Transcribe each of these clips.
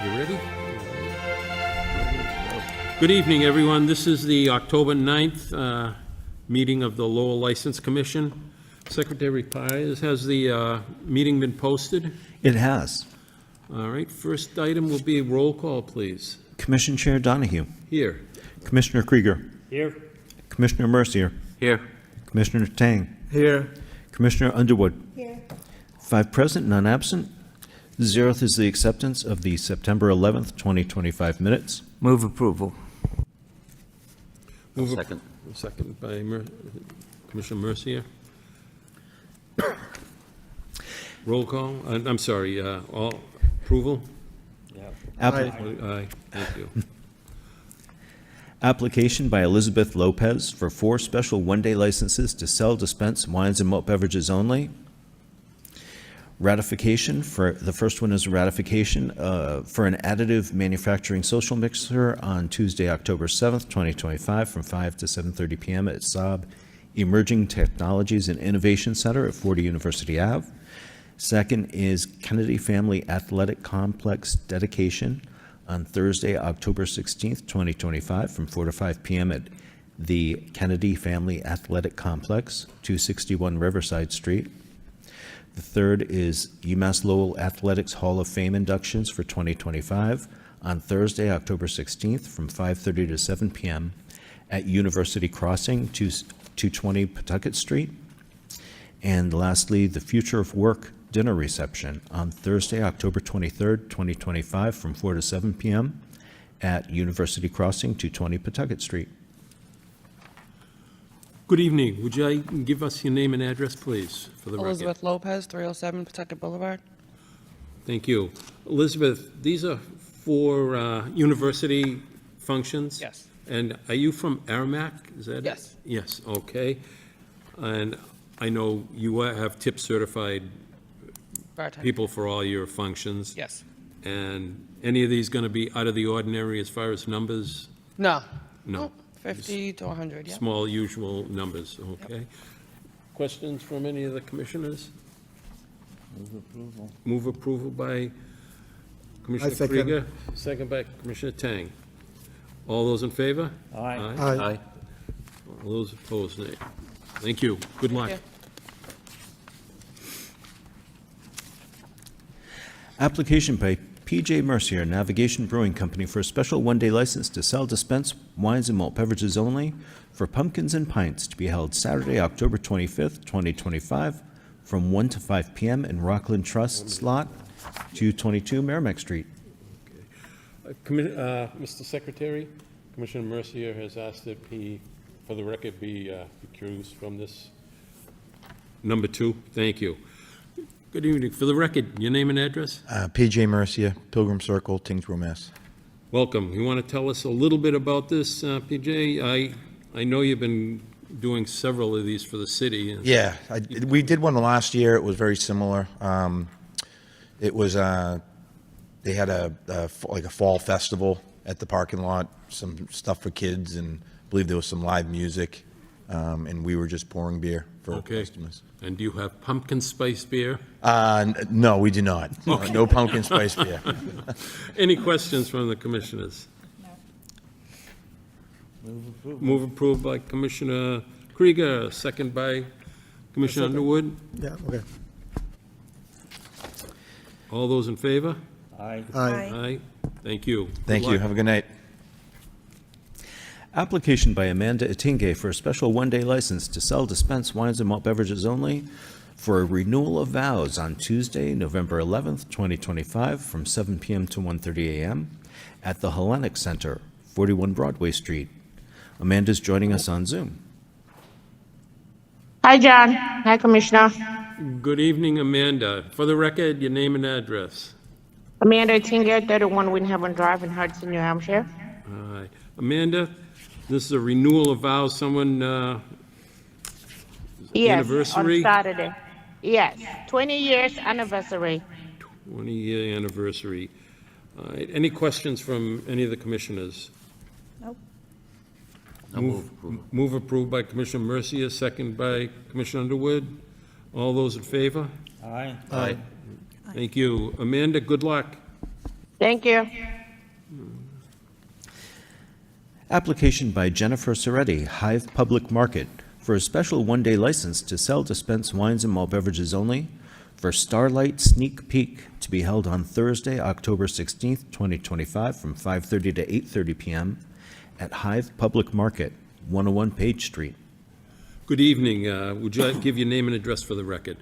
You ready? Good evening, everyone. This is the October 9th meeting of the Lowell License Commission. Secretary Pires, has the meeting been posted? It has. All right, first item will be a roll call, please. Commission Chair Donahue. Here. Commissioner Krieger. Here. Commissioner Mercier. Here. Commissioner Tang. Here. Commissioner Underwood. Here. 5 present, none absent. 0th is the acceptance of the September 11th, 2025 minutes. Move approval. Second. Second by Commissioner Mercier. Roll call. I'm sorry, all approval? Aye, thank you. Application by Elizabeth Lopez for 4 special one-day licenses to sell, dispense wines and malt beverages only. Ratification for, the first one is a ratification for an additive manufacturing social mixer on Tuesday, October 7th, 2025 from 5 to 7:30 p.m. at Saab Emerging Technologies and Innovation Center at 40 University Ave. Second is Kennedy Family Athletic Complex dedication on Thursday, October 16th, 2025 from 4 to 5 p.m. at the Kennedy Family Athletic Complex, 261 Riverside Street. The third is UMass Lowell Athletics Hall of Fame inductions for 2025 on Thursday, October 16th from 5:30 to 7 p.m. at University Crossing, 220 Pawtucket Street. And lastly, the Future of Work dinner reception on Thursday, October 23rd, 2025 from 4 to 7 p.m. at University Crossing, 220 Pawtucket Street. Good evening. Would you give us your name and address, please, for the record? Elizabeth Lopez, 307 Pawtucket Boulevard. Thank you. Elizabeth, these are for university functions? Yes. And are you from Aramac? Is that it? Yes. Yes, okay. And I know you have tip certified Bartender. people for all your functions. Yes. And any of these going to be out of the ordinary as far as numbers? No. No. 50 to 100, yeah. Small, usual numbers, okay. Questions from any of the commissioners? Move approval. Move approval by Commissioner second. Krieger, second by Commissioner Tang. All those in favor? Aye. Aye. All those opposed, nay. Thank you. Good luck. Thank you. Application by P.J. Mercier, Navigation Brewing Company, for a special one-day license to sell, dispense wines and malt beverages only for Pumpkins and Pints to be held Saturday, October 25th, 2025, from 1 to 5 p.m. in Rockland Trust's lot, 222 Merrimack Street. Mr. Secretary, Commissioner Mercier has asked that he, for the record, be recused from this. Number 2, thank you. Good evening. For the record, your name and address? P.J. Mercia, Pilgrim Circle, Tingsboro, Mass. Welcome. You want to tell us a little bit about this, PJ? I know you've been doing several of these for the city. Yeah, we did one last year. It was very similar. It was they had a fall festival at the parking lot, some stuff for kids, and I believe there was some live music, and we were just pouring beer for customers. And do you have pumpkin spice beer? No, we do not. Okay. No pumpkin spice beer. Any questions from the commissioners? Move approval. Move approved by Commissioner Krieger, second by Commissioner Underwood. Yeah, okay. All those in favor? Aye. Aye. Thank you. Thank Good you. luck. Have a good night. Application by Amanda Etinge for a special one-day license to sell, dispense wines and malt beverages only for a renewal of vows on Tuesday, November 11th, 2025, from 7 p.m. to 1:30 a.m. at the Hellenic Center, 41 Broadway Street. Amanda's joining us on Zoom. Hi, John. Hi, Commissioner. Good evening, Amanda. For the record, your name and address. Amanda Tinger, 31 Windhaven Drive in Hudson, New Hampshire. Aye. Amanda, this is a renewal of vows. Someone, Yes, anniversary? on Saturday. Yes, 20 years anniversary. 20-year anniversary. All right. Any questions from any of the commissioners? Nope. Move approved by Commissioner Mercier, second by Commissioner Underwood. All those in favor? Aye. Aye. Thank you. Amanda, good luck. Thank you. Application by Jennifer Soretti, Hive Public Market, for a special one-day license to sell dispense wines and malt beverages only for Starlight Sneak Peek to be held on Thursday, October 16th, 2025, from 5:30 to 8:30 p.m. at Hive Public Market, 101 Page Street. Good evening. Would you give your name and address for the record?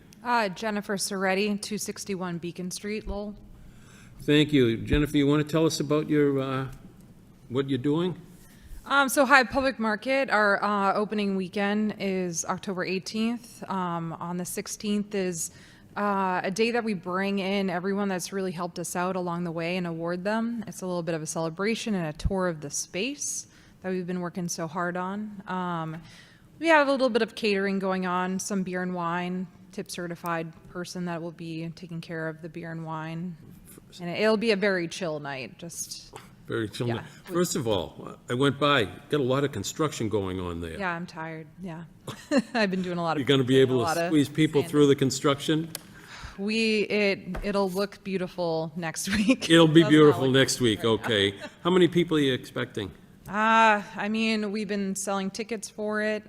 Jennifer Soretti, 261 Beacon Street, Lowell. Thank you. Jennifer, you want to tell us about your, what you're doing? So Hive Public Market, our opening weekend is October 18th. On the 16th is a day that we bring in everyone that's really helped us out along the way and award them. It's a little bit of a celebration and a tour of the space that we've been working so hard on. We have a little bit of catering going on, some beer and wine, tip certified person that will be taking care of the beer and wine. And it'll be a very chill night, just... Very chill. Yeah. First of all, I went by, got a lot of construction going on there. Yeah, I'm tired, yeah. I've been doing a lot of... You're going to be able to squeeze people through the construction? It'll look beautiful next week. It'll be Does not beautiful look next week, okay. How many people are you expecting? I mean, we've been selling tickets for it.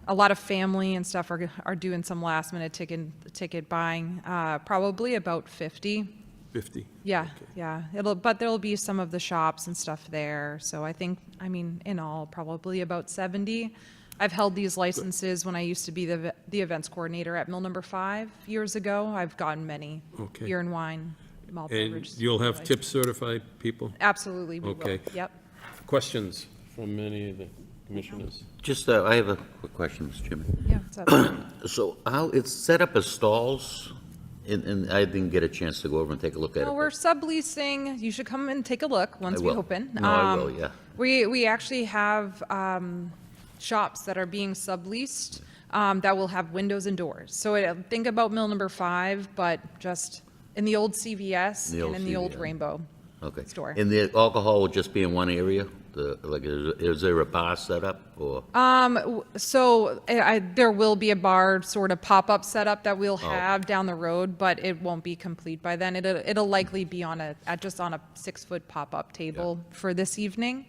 A lot of family and stuff are doing some last minute ticket buying. Probably about 50. 50? Yeah, Okay. yeah. But there'll be some of the shops and stuff there. So I think, I mean, in all, probably about 70. I've held these licenses when I used to be the events coordinator at Mill Number 5 years ago. I've gotten many Okay. beer and wine, malt And beverage. you'll have tip certified people? Absolutely, we will. Okay. Yep. Questions from any of the commissioners? Just, I have a quick question, Mr. Chairman. Yeah, what's up? So how, it's set up as stalls, and I didn't get a chance to go over and take a look at No, it. we're subleasing. You should come and take a look once I we will. open. No, I will, yeah. We actually have shops that are being subleased that will have windows and doors. So think about Mill Number 5, but just in the old CVS The old and in the old CVS. Rainbow Okay. store. And the alcohol will just be in one area? Like, is there a bar set up, or? So there will be a bar sort of pop-up setup that we'll Oh. have down the road, but it won't be complete by then. It'll likely be just on a 6-foot pop-up table for this evening,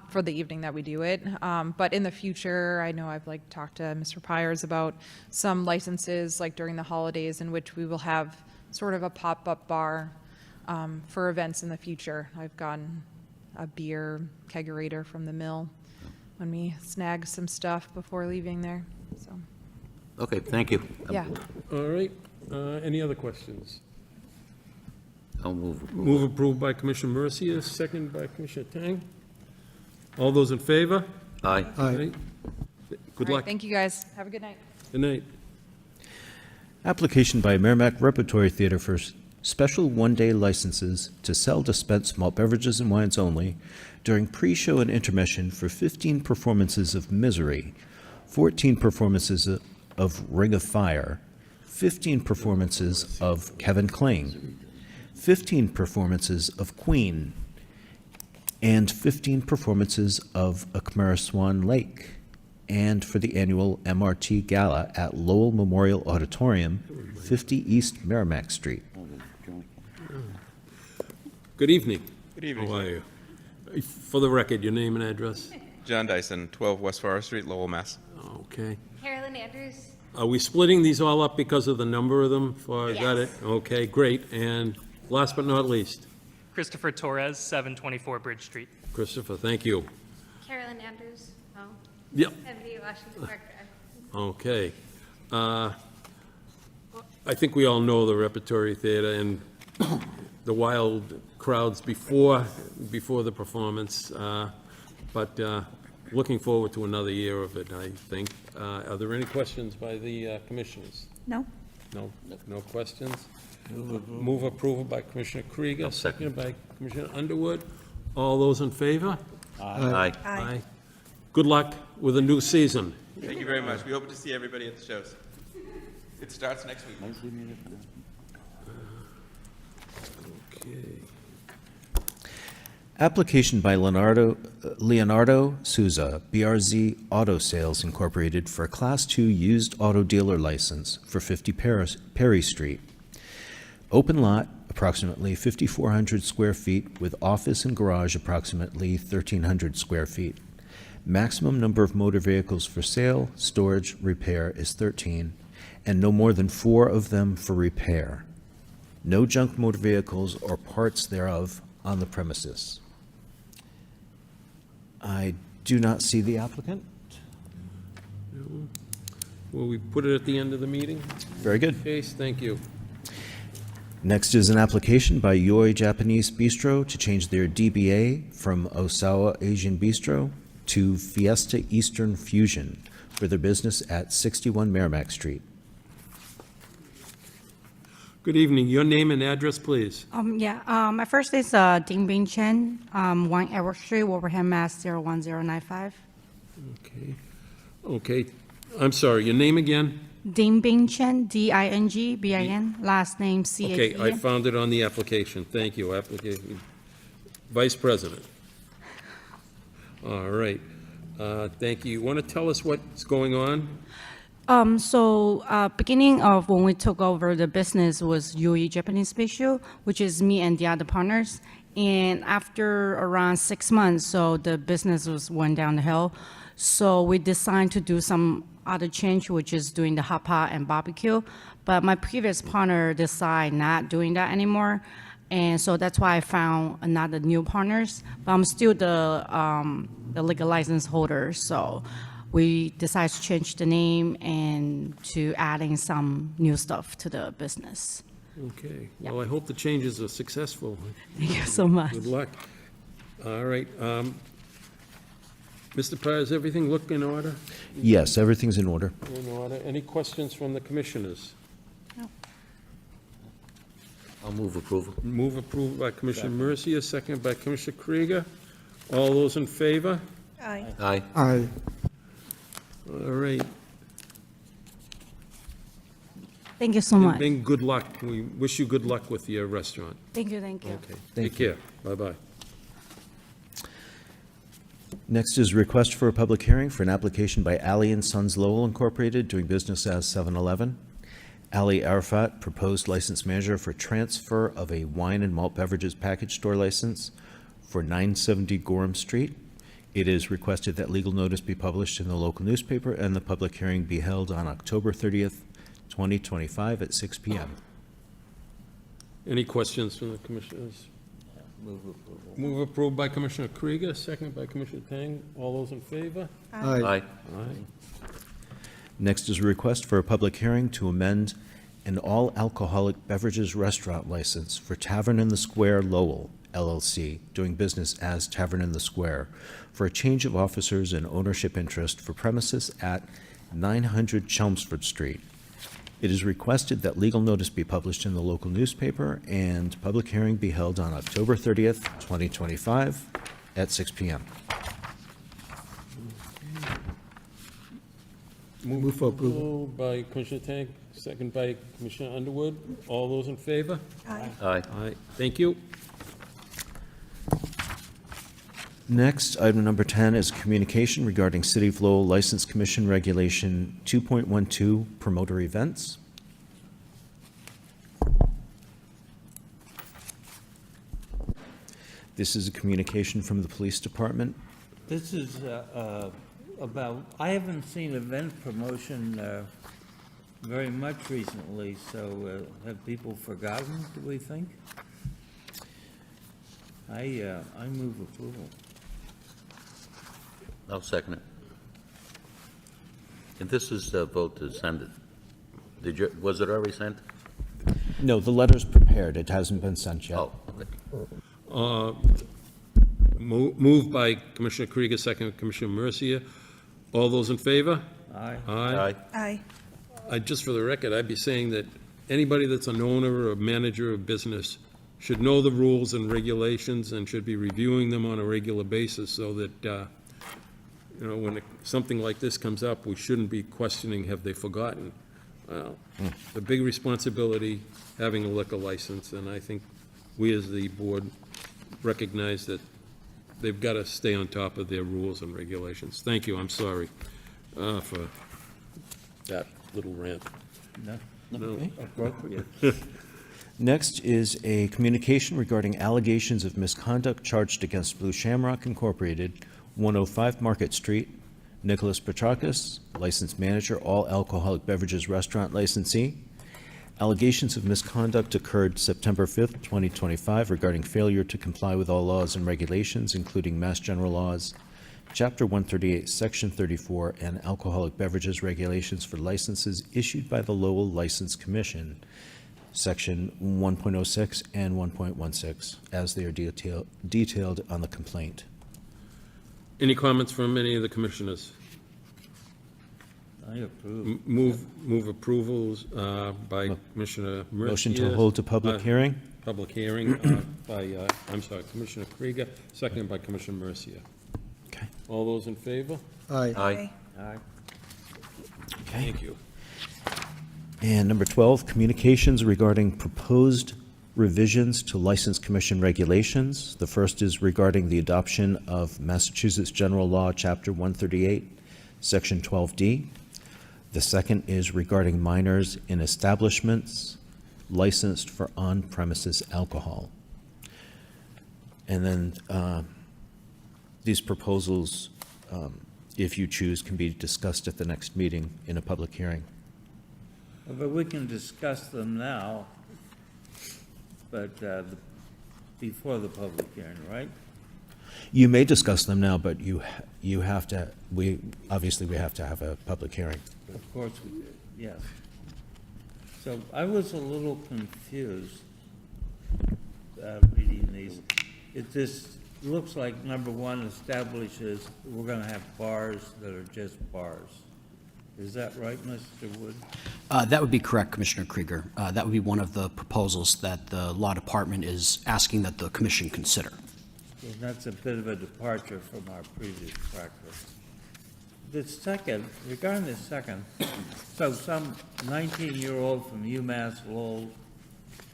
for the evening that we do it. But in the future, I know I've talked to Mr. Pyers about some licenses during the holidays in which we will have sort of a pop-up bar for events in the future. I've gotten a beer kegerator from the mill when we snag some stuff before leaving there, so, Okay, thank you. yeah. All right, any other questions? I'll move. Move approved by Commissioner Mercia, second by Commissioner Tang. All those in favor? Aye. Aye. Good All right, luck. thank you, guys. Have a good night. Good night. Application by Merrimack Repertory Theater for special one-day licenses to sell dispense malt beverages and wines only during pre-show and intermission for 15 performances of Misery, 14 performances of Ring of Fire, 15 performances of Kevin Kling, 15 performances of Queen, and 15 performances of A Khmer Swan Lake, and for the annual MRT Gala at Lowell Memorial Auditorium, 50 East Merrimack Street. Good evening. Good evening, How are you? For the record, your name and address? John Dyson, 12 West Forest Street, Lowell, Mass. Okay. Carolyn Andrews. Are we splitting these all up because of the number of them? I got it? Yes. Okay, great. And last but not least, Christopher Torres, 724 Bridge Street. Christopher, thank you. Carolyn Andrews. Oh, Yep. 70 Washington Park Drive. Okay. I think we all know the Repertory Theater and the wild crowds before the performance, but looking forward to another year of it, I think. Are there any questions by the commissioners? No. No questions? Move approval by Commissioner Krieger, seconded by Commissioner Underwood. All those in favor? Aye. Aye. Good luck with the new season. Thank you very much. We hope to see everybody at the shows. It starts next week. Okay. Application by Leonardo Souza, BRZ Auto Sales Incorporated, for a Class II used auto dealer license for 50 Perry Street. Open lot, approximately 5,400 square feet, with office and garage approximately 1,300 square feet. Maximum number of motor vehicles for sale, storage, repair is 13, and no more than 4 of them for repair. No junk motor vehicles or parts thereof on the premises. I do not see the applicant. Will we put it at the end of the meeting? Very good. Case, thank you. Next is an application by Yoi Japanese Bistro to change their DBA from Osawa Asian Bistro to Fiesta Eastern Fusion for their business at 61 Merrimack Street. Good evening. Your name and address, please. My first is Ding Bing Chen, 1 Edward Street, Wolverhampton, Mass. 01095. Okay. I'm sorry, your name again? Ding Bing Chen, Dingbin, last name Chen. Okay, I found it on the application. Thank you. Application, Vice President. All right. Thank you. You want to tell us what's going on? Beginning of when we took over the business was Yui Japanese Bistro, which is me and the other partners. And after around 6 months, so the business went down the hill. So we decided to do some other change, which is doing the hot pot and barbecue. But my previous partner decided not doing that anymore. And so that's why I found another new partners. But I'm still the legal license holder. So we decided to change the name and to adding some new stuff to the business. Okay. Well, I hope the changes are successful. Thank you so much. Good luck. All right. Mr. Pryor, does everything look in order? Yes, everything's in order. In order. Any questions from the commissioners? I'll move approval. Move approved by Commissioner Mercia, second by Commissioner Krieger. All those in favor? Aye. Aye. Aye. All right. Thank you so much. And good luck. We wish you good luck with your restaurant. Thank you, thank you. Okay. Thank Take care. Bye-bye. Next is request for a public hearing for an application by Ali and Sons Lowell Incorporated, doing business as 7-Eleven. Ali Arafat, proposed license manager for transfer of a wine and malt beverages package store license for 970 Gorham Street. It is requested that legal notice be published in the local newspaper and the public hearing be held on October 30th, 2025 at 6 p.m. Any questions from the commissioners? Move approved by Commissioner Krieger, second by Commissioner Tang. All those in favor? Aye. Aye. Next is a request for a public hearing to amend an all-alcoholic beverages restaurant license for Tavern in the Square Lowell LLC, doing business as Tavern in the Square, for a change of officers and ownership interest for premises at 900 Chelmsford Street. It is requested that legal notice be published in the local newspaper and public hearing be held on October 30th, 2025 at 6 p.m. Move for approval by Commissioner Tang, second by Commissioner Underwood. All those in favor? Aye. Aye. Aye. Thank you. Next, item number 10 is communication regarding City of Lowell License Commission Regulation 2.12, promoter events. This is a communication from the police department. This is about, I haven't seen event promotion very much recently, so have people forgotten, do we think? I move approval. I'll second it. And this is a vote to send it. Did you, was it already sent? No, the letter's prepared. It hasn't been sent yet. Oh, okay. Moved by Commissioner Krieger, second by Commissioner Mercia. All those in favor? Aye. Aye. Aye. Just for the record, I'd be saying that anybody that's an owner or a manager of business should know the rules and regulations and should be reviewing them on a regular basis so that, when something like this comes up, we shouldn't be questioning, have they forgotten? It's a big responsibility having a liquor license, and I think we as the board recognize that they've got to stay on top of their rules and regulations. Thank you. I'm sorry for that little rant. No, No. appropriate. Next is a communication regarding allegations of misconduct charged against Blue Shamrock Incorporated, 105 Market Street. Nicholas Petrakis, licensed manager, all alcoholic beverages restaurant licensee. Allegations of misconduct occurred September 5th, 2025, regarding failure to comply with all laws and regulations, including Mass General Laws, Chapter 138, Section 34, and alcoholic beverages regulations for licenses issued by the Lowell License Commission, Section 1.06 and 1.16, as they are detailed on the complaint. Any comments from any of the commissioners? I approve. Move approvals by Commissioner Mercia. Motion to hold a public hearing? Public hearing by, Commissioner Krieger, seconded by Commissioner Mercia. Okay. All those in favor? Aye. Aye. Okay. Thank you. And number 12, communications regarding proposed revisions to License Commission regulations. The first is regarding the adoption of Massachusetts General Law, Chapter 138, Section 12D. The second is regarding minors in establishments licensed for on-premises alcohol. And then these proposals, if you choose, can be discussed at the next meeting in a public hearing. But we can discuss them now, but before the public hearing, right? You may discuss them now, but you have to, we have to have a public hearing. Of course, yes. So I was a little confused reading these. It just looks like, number one, establishes we're going to have bars that are just bars. Is that right, Mr. Wood? That would be correct, Commissioner Krieger. That would be one of the proposals that the Law Department is asking that the Commission consider. And that's a bit of a departure from our previous practice. The second, regarding the second, so some 19-year-old from UMass Lowell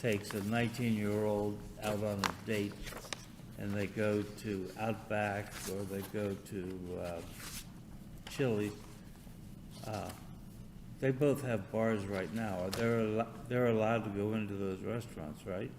takes a 19-year-old out on a date, and they go to Outback, or they go to Chili's. They both have bars right now. They're allowed to go into those restaurants, right?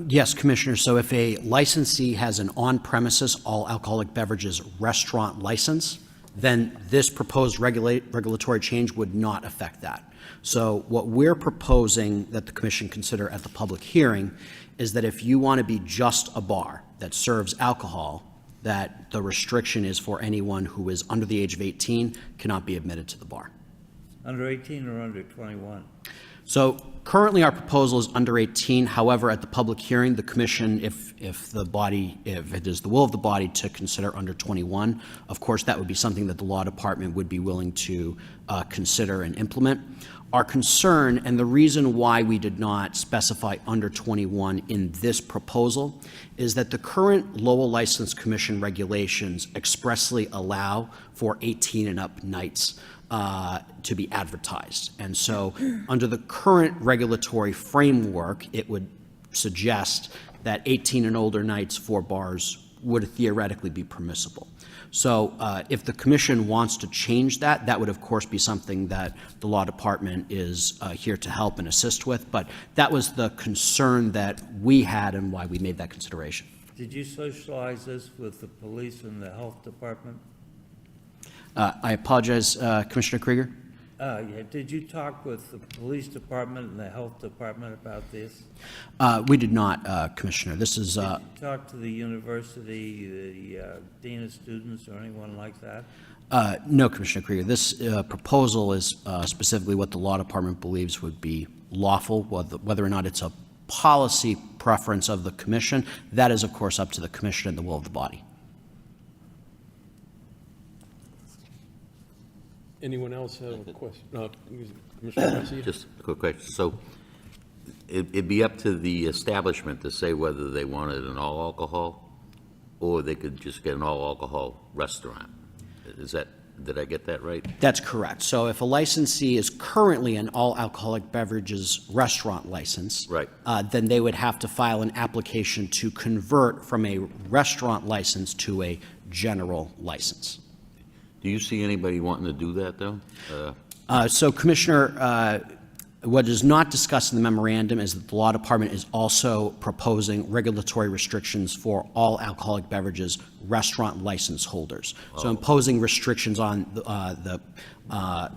Yes, Commissioner. So if a licensee has an on-premises all alcoholic beverages restaurant license, then this proposed regulatory change would not affect that. So what we're proposing that the Commission consider at the public hearing is that if you want to be just a bar that serves alcohol, that the restriction is for anyone who is under the age of 18 cannot be admitted to the bar. Under 18 or under 21? So currently our proposal is under 18. However, at the public hearing, the Commission, if it is the will of the body to consider under 21, of course, that would be something that the Law Department would be willing to consider and implement. Our concern, and the reason why we did not specify under 21 in this proposal, is that the current Lowell License Commission regulations expressly allow for 18 and up nights to be advertised. And so under the current regulatory framework, it would suggest that 18 and older nights for bars would theoretically be permissible. So if the Commission wants to change that, that would of course be something that the Law Department is here to help and assist with. But that was the concern that we had and why we made that consideration. Did you socialize this with the police and the health department? I apologize, Commissioner Krieger. Yeah. Did you talk with the police department and the health department about this? We did not, Commissioner. This is. Did you talk to the university, the dean of students, or anyone like that? No, Commissioner Krieger. This proposal is specifically what the Law Department believes would be lawful, whether or not it's a policy preference of the Commission. That is, of course, up to the Commission and the will of the body. Anyone else have a question? Commissioner Garcia? Just a quick question. So it'd be up to the establishment to say whether they wanted an all alcohol or they could just get an all alcohol restaurant. Did I get that right? That's correct. So if a licensee is currently an all alcoholic beverages restaurant license, right, then they would have to file an application to convert from a restaurant license to a general license. Do you see anybody wanting to do that, though? So, Commissioner, What is not discussed in the memorandum is that the law department is also proposing regulatory restrictions for all alcoholic beverages restaurant license holders. So imposing restrictions on the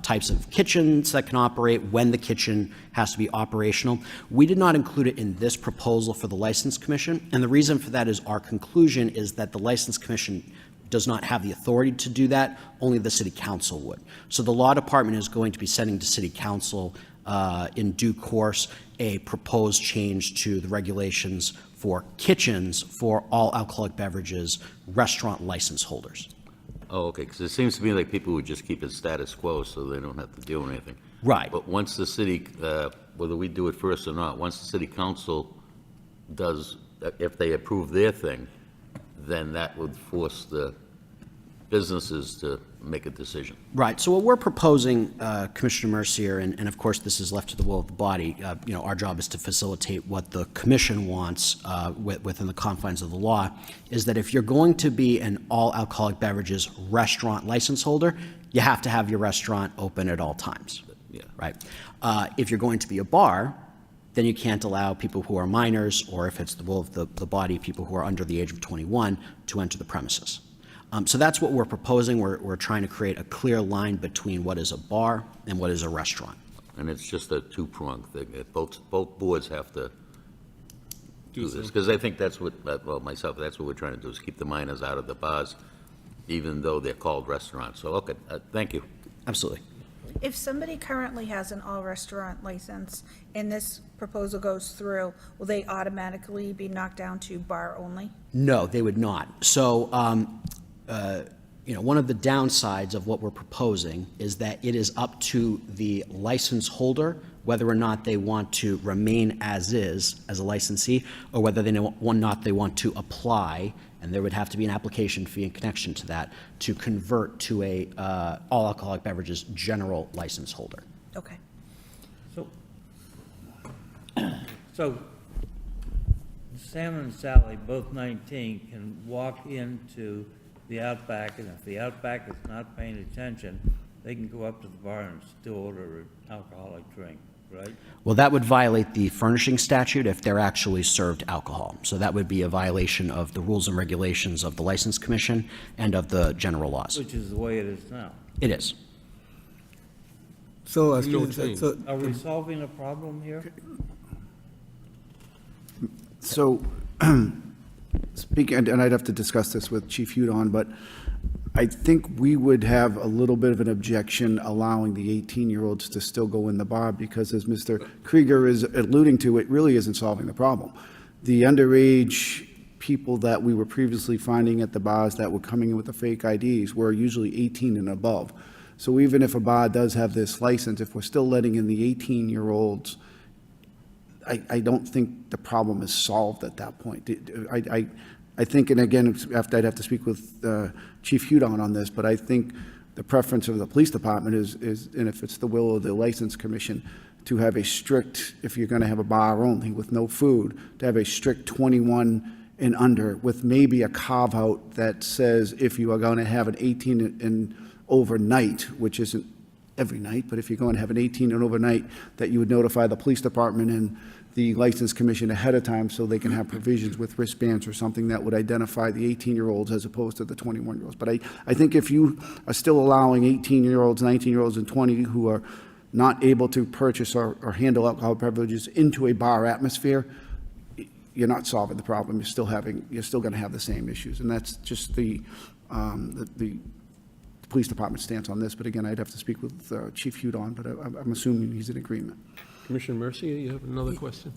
types of kitchens that can operate, when the kitchen has to be operational. We did not include it in this proposal for the License Commission, and the reason for that is our conclusion is that the License Commission does not have the authority to do that, only the City Council would. So the law department is going to be sending to City Council in due course a proposed change to the regulations for kitchens for all alcoholic beverages restaurant license holders. Oh, okay, because it seems to me like people would just keep it status quo so they don't have to do anything. Right. But once the city, whether we do it first or not, once the city council does, if they approve their thing, then that would force the businesses to make a decision. Right. So what we're proposing, Commissioner Mercier, and of course this is left to the will of the body, our job is to facilitate what the commission wants within the confines of the law, is that if you're going to be an all alcoholic beverages restaurant license holder, you have to have your restaurant open at all times. Yeah. Right. If you're going to be a bar, then you can't allow people who are minors, or if it's the will of the body, people who are under the age of 21, to enter the premises. So that's what we're proposing. We're trying to create a clear line between what is a bar and what is a restaurant. And it's just a two-pronged thing. Both boards have to do this, because I think that's what, well, myself, that's what we're trying to do, is keep the minors out of the bars, even though they're called restaurants. So, okay, thank you. Absolutely. If somebody currently has an all-restaurant license and this proposal goes through, will they automatically be knocked down to bar only? No, they would not. So, one of the downsides of what we're proposing is that it is up to the license holder whether or not they want to remain as is as a licensee, or whether they want to apply, and there would have to be an application fee in connection to that, to convert to a all alcoholic beverages general license holder. Okay. So Sam and Sally, both 19, can walk into the Outback, and if the Outback is not paying attention, they can go up to the bar and still order an alcoholic drink, right? Well, that would violate the furnishing statute if they're actually served alcohol. So that would be a violation of the rules and regulations of the License Commission and of the general laws. Which is the way it is now. It is. So, Are we solving a problem here? So, speaking, and I'd have to discuss this with Chief Hudon, but I think we would have a little bit of an objection allowing the 18-year-olds to still go in the bar, because as Mr. Krieger is alluding to, it really isn't solving the problem. The underage people that we were previously finding at the bars that were coming in with the fake IDs were usually 18 and above. So even if a bar does have this license, if we're still letting in the 18-year-olds, I don't think the problem is solved at that point. I think, and again, after I'd have to speak with Chief Hudon on this, but I think the preference of the police department is, and if it's the will of the License Commission, to have a strict, if you're going to have a bar only with no food, to have a strict 21 and under, with maybe a carve-out that says if you are going to have an 18 and overnight, which isn't every night, but if you're going to have an 18 and overnight, that you would notify the police department and the License Commission ahead of time, so they can have provisions with wristbands or something that would identify the 18-year-olds as opposed to the 21-year-olds. But I think if you are still allowing 18-year-olds, 19-year-olds, and 20 who are not able to purchase or handle alcohol beverages into a bar atmosphere, you're not solving the problem. You're still going to have the same issues, and that's just the police department stance on this. But again, I'd have to speak with Chief Hudon, but I'm assuming he's in agreement. Commissioner Mercier, you have another question?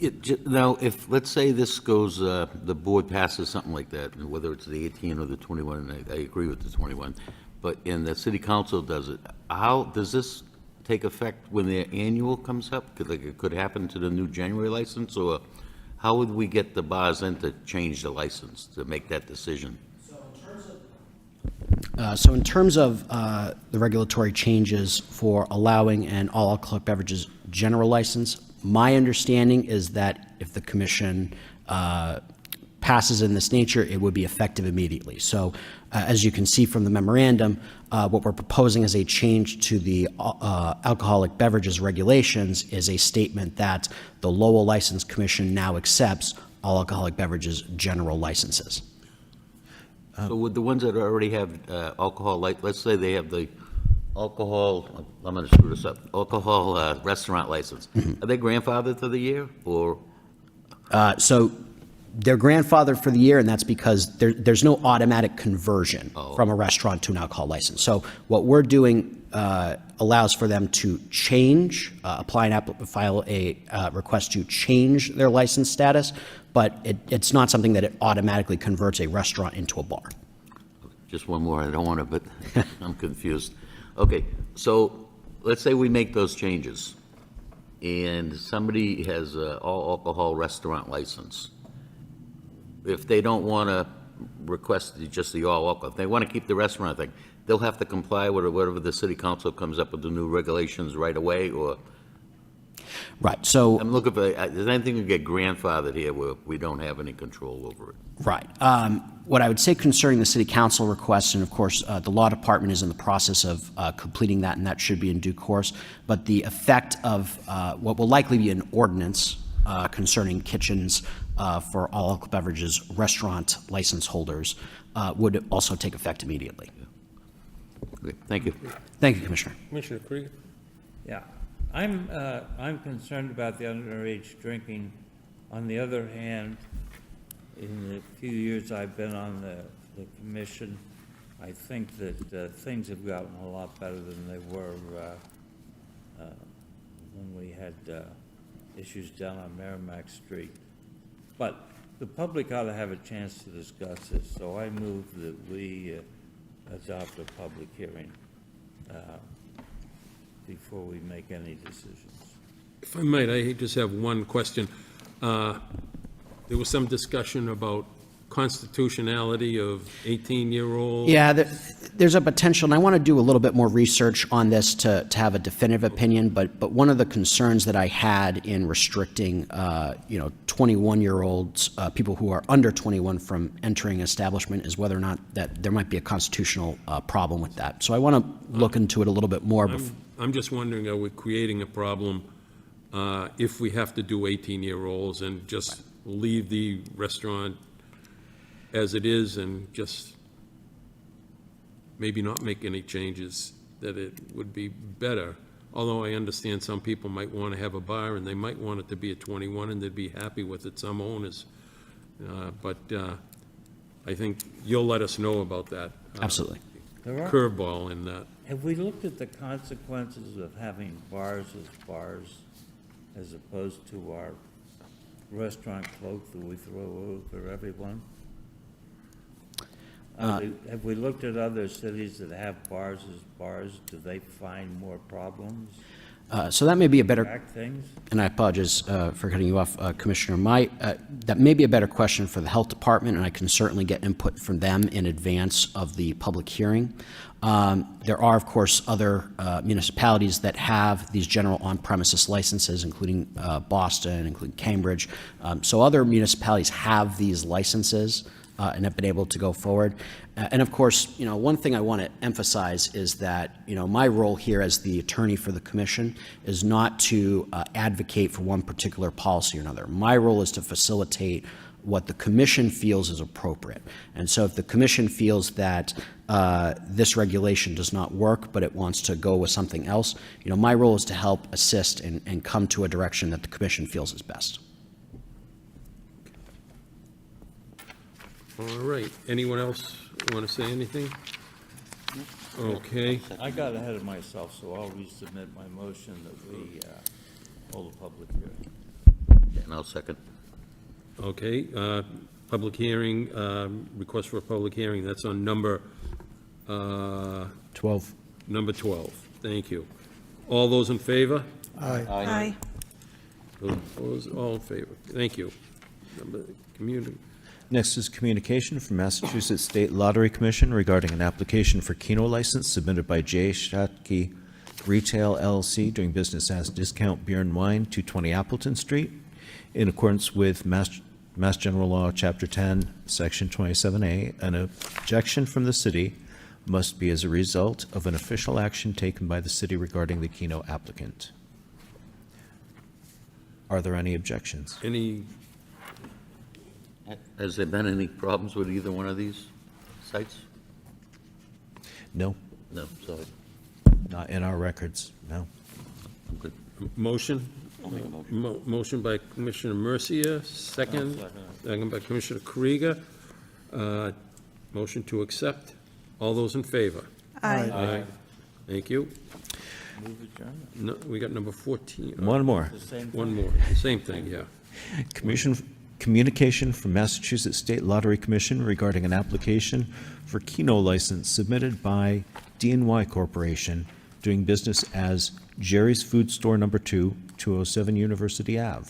Now, if, let's say this goes, the board passes something like that, and whether it's the 18 or the 21, and I agree with the 21, but in the city council does it, how does this take effect when their annual comes up? Like it could happen to the new January license, or how would we get the bars in to change the license, to make that decision? So in terms of the regulatory changes for allowing an all alcoholic beverages general license, my understanding is that if the commission passes in this nature, it would be effective immediately. So as you can see from the memorandum, what we're proposing as a change to the alcoholic beverages regulations is a statement that the Lowell License Commission now accepts all alcoholic beverages general licenses. So with the ones that already have alcohol, like, let's say they have the alcohol, I'm going to screw this up, alcohol restaurant license, are they grandfathered for the year, or? So they're grandfathered for the year, and that's because there's no automatic conversion from a restaurant to an alcohol license. So what we're doing allows for them to change, file a request to change their license status, but it's not something that it automatically converts a restaurant into a bar. Just one more, I don't want to, but I'm confused. Okay, so let's say we make those changes, and somebody has an all-alcohol restaurant license. If they don't want to request just the all-alcohol, if they want to keep the restaurant thing, they'll have to comply with whatever the city council comes up with the new regulations right away, or? Right, so. I'm looking for, is anything to get grandfathered here where we don't have any control over it? Right. What I would say concerning the city council requests, and of course, the law department is in the process of completing that, and that should be in due course, but the effect of what will likely be an ordinance concerning kitchens for all alcohol beverages restaurant license holders would also take effect immediately. Okay, thank you. Thank you, Commissioner. Commissioner Krieger? Yeah, I'm concerned about the underage drinking. On the other hand, in the few years I've been on the commission, I think that things have gotten a lot better than they were when we had issues down on Merrimack Street. But the public ought to have a chance to discuss this, so I move that we adopt a public hearing before we make any decisions. If I might, I just have one question. There was some discussion about constitutionality of 18-year-olds. Yeah, there's a potential, and I want to do a little bit more research on this to have a definitive opinion, but one of the concerns that I had in restricting, 21-year-olds, people who are under 21 from entering an establishment is whether or not that there might be a constitutional problem with that. So I want to look into it a little bit more. I'm just wondering, are we creating a problem if we have to do 18-year-olds and just leave the restaurant as it is and just maybe not make any changes, that it would be better? Although I understand some people might want to have a bar and they might want it to be at 21 and they'd be happy with it, some owners. But I think you'll let us know about that. Absolutely. Curveball in that. Have we looked at the consequences of having bars as opposed to our restaurant cloak that we throw over everyone? Have we looked at other cities that have bars as bars? Do they find more problems? So that may be a better, Things? and I apologize for cutting you off, Commissioner. That may be a better question for the Health Department, and I can certainly get input from them in advance of the public hearing. There are, of course, other municipalities that have these general on-premises licenses, including Boston, including Cambridge. So other municipalities have these licenses and have been able to go forward. And of course, one thing I want to emphasize is that, my role here as the attorney for the commission is not to advocate for one particular policy or another. My role is to facilitate what the commission feels is appropriate. And so if the commission feels that this regulation does not work, but it wants to go with something else, my role is to help assist and come to a direction that the commission feels is best. All right. Anyone else want to say anything? Okay. I got ahead of myself, so I'll resubmit my motion that we hold a public hearing. And I'll second. Okay. Public hearing, request for a public hearing. That's on number 12. Number 12. Thank you. All those in favor? Aye. Those opposed? All in favor. Thank you. Community. Next is communication from Massachusetts State Lottery Commission regarding an application for Keno license submitted by J. Shatke Retail LLC doing business as Discount Beer and Wine, 220 Appleton Street, in accordance with Mass General Law, Chapter 10, Section 27A, an objection from the city must be as a result of an official action taken by the city regarding the Keno applicant. Are there any objections? Any, Has there been any problems with either one of these sites? No, No, so not in our records, no. I'm good. motion? Motion by Commissioner Mercia, second by Commissioner Krieger. Motion to accept. All those in favor? Aye. Aye. Thank you. Move adjournment. No, we got number 14. One more. The same One thing. more, the same thing, yeah. Communication from Massachusetts State Lottery Commission regarding an application for Keno license submitted by DNY Corporation doing business as Jerry's Food Store Number 2, 207 University Ave.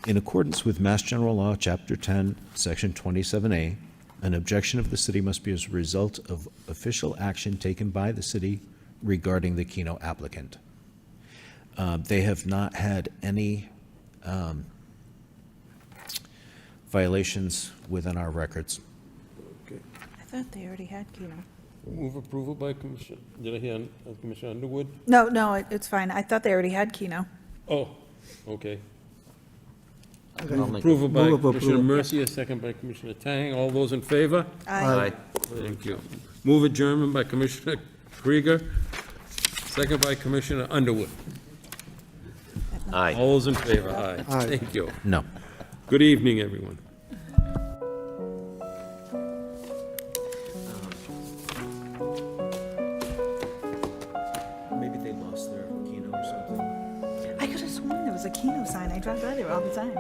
In accordance with Mass General Law, Chapter 10, Section 27A, an objection of the city must be as a result of official action taken by the city regarding the Keno applicant. They have not had any violations within our records. Okay. I thought they already had Keno. Move approval by Commissioner, did I hear Commissioner Underwood? No, it's fine. I thought they already had Keno. Oh, okay. I'll make- Approval by Move Commissioner approval. Mercia, second by Commissioner Tang. All those in favor? Aye. Thank you. Move adjournment by Commissioner Krieger, second by Commissioner Underwood. Aye. All those in favor? Aye. Aye. Thank you. No. Good evening, everyone. Maybe they lost their Keno or something. I could have sworn there was a Keno sign. I drive by there all the time.